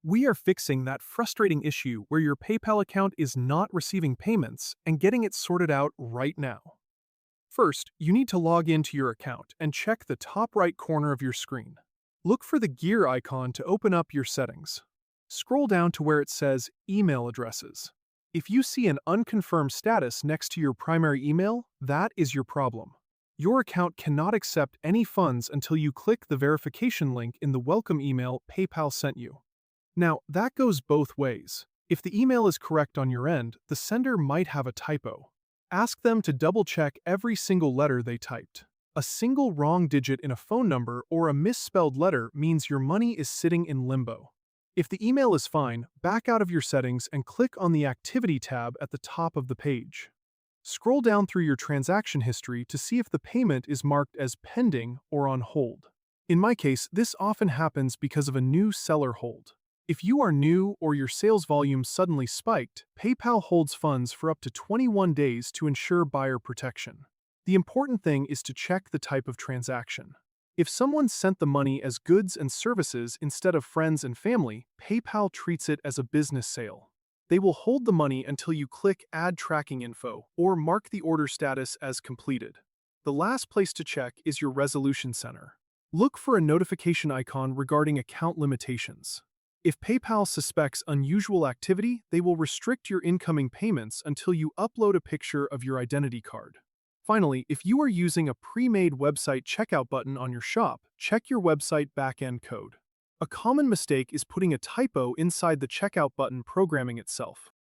We are fixing that frustrating issue where your PayPal account is not receiving payments and getting it sorted out right now. First, you need to log into your account and check the top right corner of your screen. Look for the gear icon to open up your settings. Scroll down to where it says Email Addresses. If you see an unconfirmed status next to your primary email, that is your problem. Your account cannot accept any funds until you click the verification link in the welcome email PayPal sent you. Now, that goes both ways. If the email is correct on your end, the sender might have a typo. Ask them to double-check every single letter they typed. A single wrong digit in a phone number or a misspelled letter means your money is sitting in limbo. If the email is fine, back out of your settings and click on the Activity tab at the top of the page. Scroll down through your transaction history to see if the payment is marked as pending or on hold. In my case, this often happens because of a new seller hold. If you are new or your sales volume suddenly spiked, PayPal holds funds for up to 21 days to ensure buyer protection. The important thing is to check the type of transaction. If someone sent the money as goods and services instead of friends and family, PayPal treats it as a business sale. They will hold the money until you click Add Tracking Info or mark the order status as completed. The last place to check is your Resolution Center. Look for a notification icon regarding account limitations. If PayPal suspects unusual activity, they will restrict your incoming payments until you upload a picture of your identity card. Finally, if you are using a pre-made website checkout button on your shop, check your website backend code. A common mistake is putting a typo inside the checkout button programming itself.